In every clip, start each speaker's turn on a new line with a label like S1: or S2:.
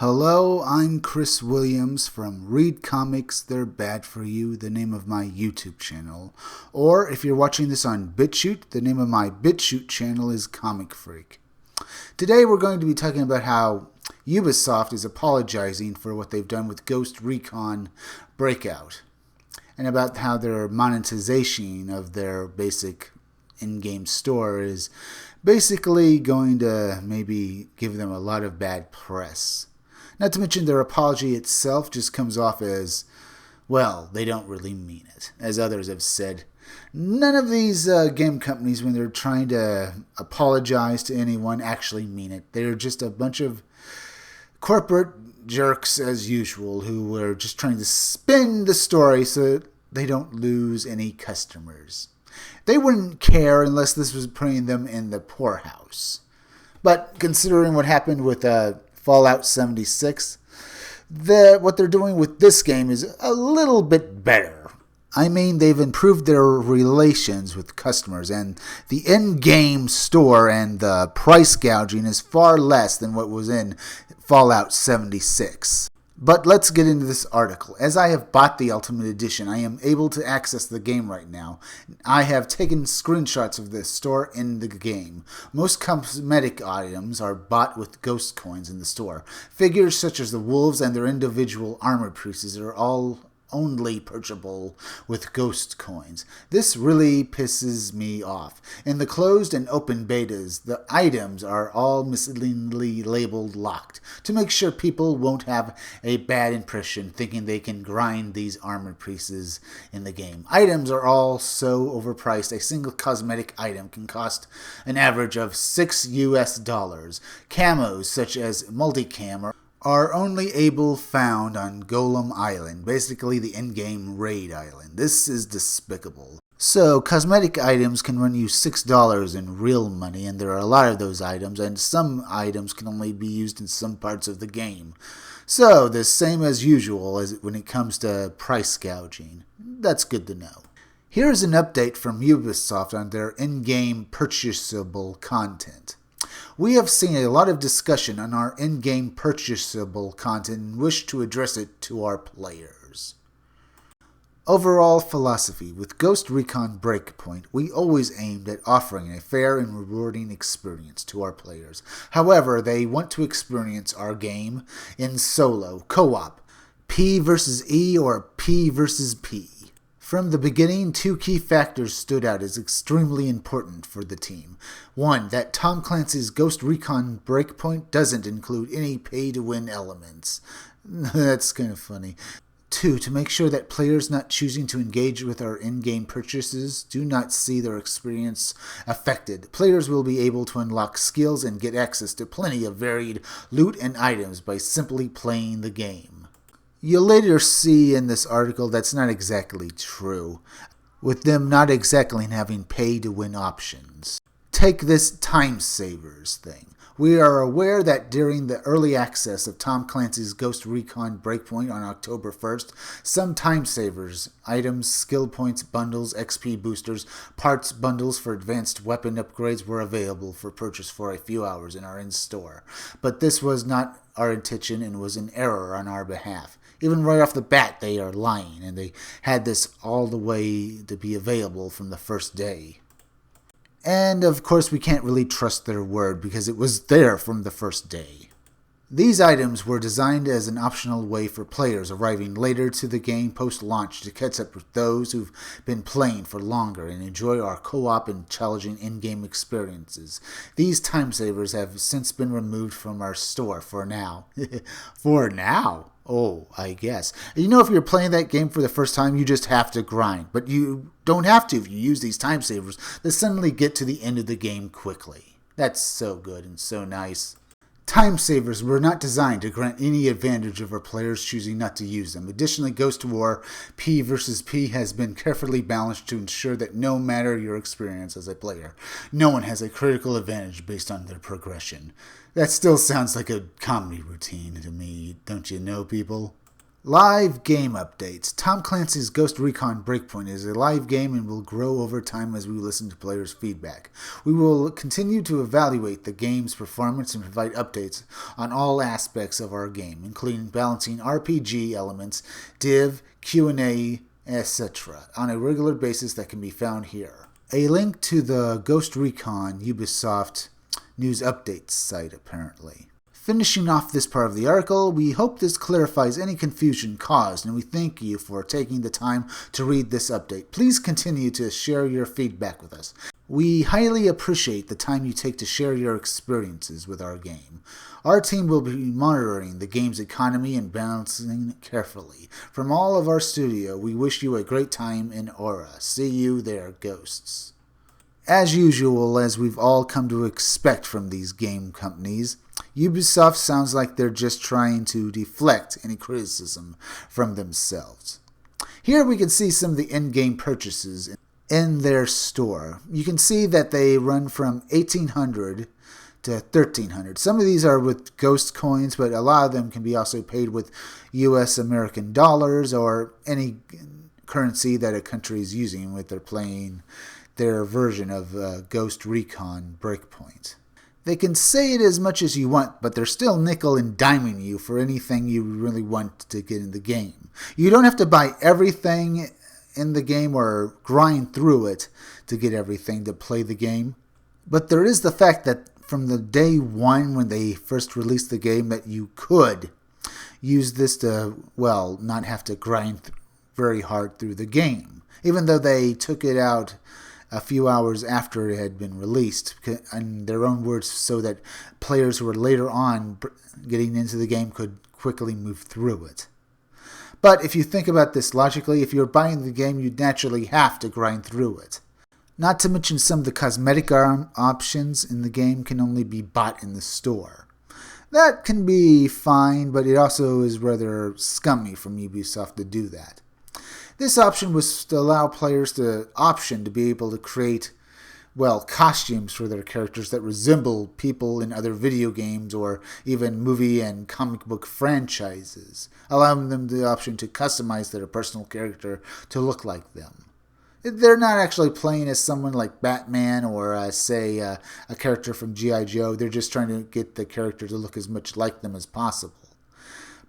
S1: Hello, I'm Chris Williams from Read Comics, They're Bad For You, the name of my YouTube channel. Or if you're watching this on BitChute, the name of my BitChute channel is Comic Freak. Today we're going to be talking about how Ubisoft is apologizing for what they've done with Ghost Recon Breakout, and about how their monetization of their basic in-game store is basically going to maybe give them a lot of bad press. Not to mention their apology itself just comes off as, well, they don't really mean it, as others have said. None of these game companies, when they're trying to apologize to anyone, actually mean it. They're just a bunch of corporate jerks, as usual, who are just trying to spin the story so that they don't lose any customers. They wouldn't care unless this was putting them in the poorhouse. But considering what happened with Fallout 76, what they're doing with this game is a little bit better. I mean, they've improved their relations with customers, and the in-game store and the price gouging is far less than what was in Fallout 76. But let's get into this article. As I have bought the Ultimate Edition, I am able to access the game right now. I have taken screenshots of the store in the game. Most cosmetic items are bought with ghost coins in the store. Figures such as the wolves and their individual armor pieces are all only purchasable with ghost coins. This really pisses me off. In the closed and open betas, the items are all misleadingly labeled locked to make sure people won't have a bad impression thinking they can grind these armor pieces in the game. Items are all so overpriced. A single cosmetic item can cost an average of $6 US. Camos such as multicam are only found on Golem Island, basically the in-game raid island. This is despicable. So, cosmetic items can run you $6 in real money, and there are a lot of those items, and some items can only be used in some parts of the game. So, the same as usual as when it comes to price gouging. That's good to know. Here's an update from Ubisoft on their in-game purchasable content. We have seen a lot of discussion on our in-game purchasable content and wish to address it to our players. Overall philosophy: with Ghost Recon Breakpoint, we always aimed at offering a fair and rewarding experience to our players. However, they want to experience our game in solo, co-op, P versus E or P versus P. From the beginning, two key factors stood out as extremely important for the team. One, that Tom Clancy's Ghost Recon Breakpoint doesn't include any pay-to-win elements. That's kind of funny. Two, to make sure that players not choosing to engage with our in-game purchases do not see their experience affected. Players will be able to unlock skills and get access to plenty of varied loot and items by simply playing the game. You'll later see in this article that's not exactly true, with them not exactly having pay-to-win options. Take this time savers thing. We are aware that during the early access of Tom Clancy's Ghost Recon Breakpoint on October 1st, some time savers, items, skill points, bundles, XP boosters, parts bundles for advanced weapon upgrades were available for purchase for a few hours in our in-store. But this was not our intention and was an error on our behalf. Even right off the bat, they are lying, and they had this all the way to be available from the first day. And, of course, we can't really trust their word because it was there from the first day. These items were designed as an optional way for players arriving later to the game post-launch to catch up with those who've been playing for longer and enjoy our co-op and challenging in-game experiences. These time savers have since been removed from our store for now. For now? Oh, I guess. You know, if you're playing that game for the first time, you just have to grind. But you don't have to if you use these time savers to suddenly get to the end of the game quickly. That's so good and so nice. Time savers were not designed to grant any advantage over players choosing not to use them. Additionally, Ghost War P versus P has been carefully balanced to ensure that no matter your experience as a player, no one has a critical advantage based on their progression. That still sounds like a comedy routine to me, don't you know, people? Live game updates. Tom Clancy's Ghost Recon Breakpoint is a live game and will grow over time as we listen to players' feedback. We will continue to evaluate the game's performance and provide updates on all aspects of our game, including balancing RPG elements, div, Q&A, etc., on a regular basis that can be found here. A link to the Ghost Recon Ubisoft news updates site, apparently. Finishing off this part of the article, we hope this clarifies any confusion caused, and we thank you for taking the time to read this update. Please continue to share your feedback with us. We highly appreciate the time you take to share your experiences with our game. Our team will be monitoring the game's economy and balancing it carefully. From all of our studio, we wish you a great time in Aura. See you there, ghosts. As usual, as we've all come to expect from these game companies, Ubisoft sounds like they're just trying to deflect any criticism from themselves. Here we can see some of the in-game purchases in their store. You can see that they run from 1,800 to 1,300. Some of these are with ghost coins, but a lot of them can be also paid with US American dollars or any currency that a country is using when they're playing their version of Ghost Recon Breakpoint. They can say it as much as you want, but they're still nickel and diming you for anything you really want to get in the game. You don't have to buy everything in the game or grind through it to get everything to play the game. But there is the fact that from the day one when they first released the game that you could use this to, well, not have to grind very hard through the game. Even though they took it out a few hours after it had been released, in their own words, so that players who were later on getting into the game could quickly move through it. But if you think about this logically, if you're buying the game, you'd naturally have to grind through it. Not to mention some of the cosmetic options in the game can only be bought in the store. That can be fine, but it also is rather scummy from Ubisoft to do that. This option was to allow players the option to be able to create, well, costumes for their characters that resemble people in other video games or even movie and comic book franchises, allowing them the option to customize their personal character to look like them. They're not actually playing as someone like Batman or, say, a character from G.I. Joe. They're just trying to get the character to look as much like them as possible.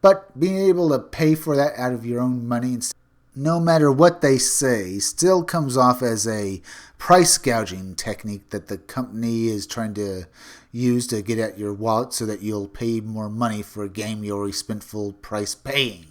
S1: But being able to pay for that out of your own money, no matter what they say, still comes off as a price gouging technique that the company is trying to use to get at your wallet so that you'll pay more money for a game you already spent full price paying.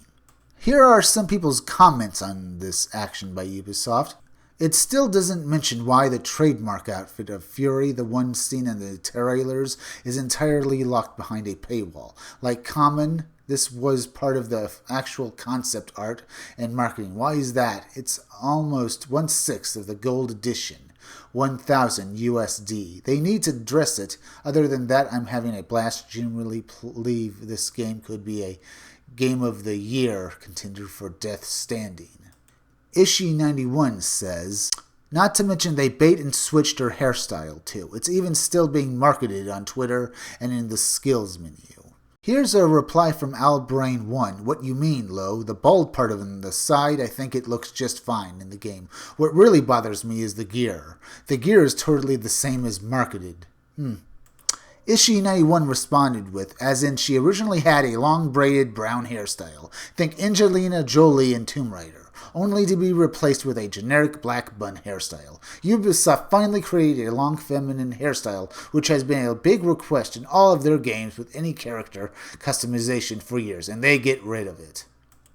S1: Here are some people's comments on this action by Ubisoft. It still doesn't mention why the trademark outfit of Fury, the one seen in the trailers, is entirely locked behind a paywall. Like Common, this was part of the actual concept art and marketing. Why is that? It's almost 1/6 of the gold edition, 1,000 USD. They need to address it. Other than that, I'm having a blast. Genuinely believe this game could be a Game of the Year contender for Death Standing. Ishi91 says, not to mention they bait and switched her hairstyle too. It's even still being marketed on Twitter and in the skills menu. Here's a reply from Albrain1. What you mean, Lo? The bald part of the side, I think it looks just fine in the game. What really bothers me is the gear. The gear is totally the same as marketed. Ishi91 responded with, as in she originally had a long braided brown hairstyle. Think Angelina Jolie in Tomb Raider. Only to be replaced with a generic black bun hairstyle. Ubisoft finally created a long feminine hairstyle, which has been a big request in all of their games with any character customization for years, and they get rid of it.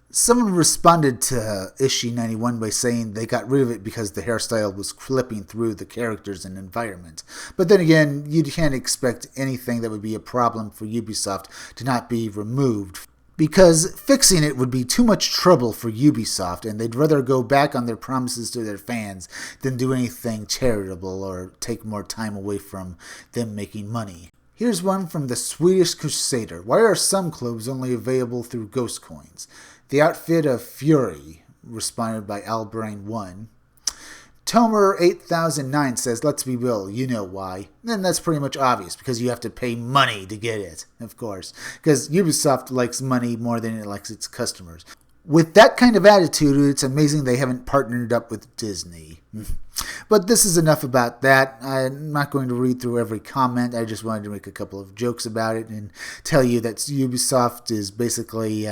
S1: Someone responded to Ishi91 by saying they got rid of it because the hairstyle was clipping through the characters and environment. But then again, you can't expect anything that would be a problem for Ubisoft to not be removed, because fixing it would be too much trouble for Ubisoft, and they'd rather go back on their promises to their fans than do anything charitable or take more time away from them making money. Here's one from the Swedish Crusader. Why are some clothes only available through ghost coins? The outfit of Fury, responded by Albrain1. Tomer8009 says, let's be real, you know why. And that's pretty much obvious, because you have to pay money to get it, of course. Because Ubisoft likes money more than it likes its customers. With that kind of attitude, it's amazing they haven't partnered up with Disney. But this is enough about that. I'm not going to read through every comment. I just wanted to make a couple of jokes about it and tell you that Ubisoft is basically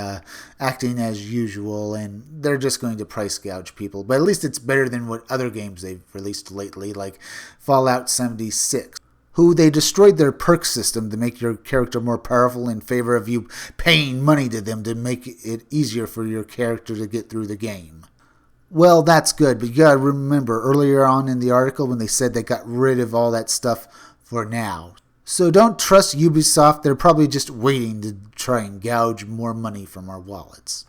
S1: acting as usual, and they're just going to price gouge people. But at least it's better than what other games they've released lately, like Fallout 76. Who they destroyed their perk system to make your character more powerful in favor of you paying money to them to make it easier for your character to get through the game. Well, that's good, but you gotta remember earlier on in the article when they said they got rid of all that stuff for now. So don't trust Ubisoft, they're probably just waiting to try and gouge more money from our wallets.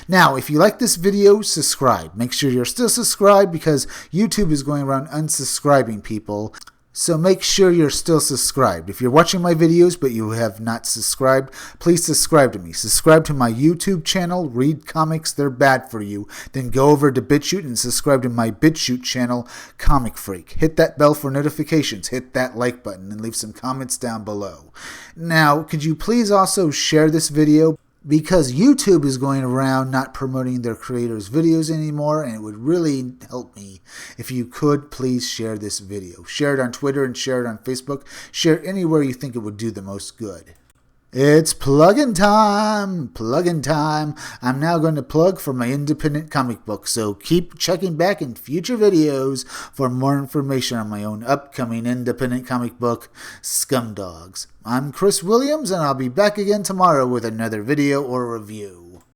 S1: Now, if you like this video, subscribe. Make sure you're still subscribed because YouTube is going around unsubscribing people. So make sure you're still subscribed. If you're watching my videos but you have not subscribed, please subscribe to me. Subscribe to my YouTube channel, Read Comics, They're Bad For You. Then go over to BitChute and subscribe to my BitChute channel, Comic Freak. Hit that bell for notifications, hit that like button, and leave some comments down below. Now, could you please also share this video? Because YouTube is going around not promoting their creators' videos anymore, and it would really help me if you could please share this video. Share it on Twitter and share it on Facebook. Share it anywhere you think it would do the most good. It's plug-in time! Plug-in time! I'm now going to plug for my independent comic book, so keep checking back in future videos for more information on my own upcoming independent comic book, Scumdogs. I'm Chris Williams, and I'll be back again tomorrow with another video or review.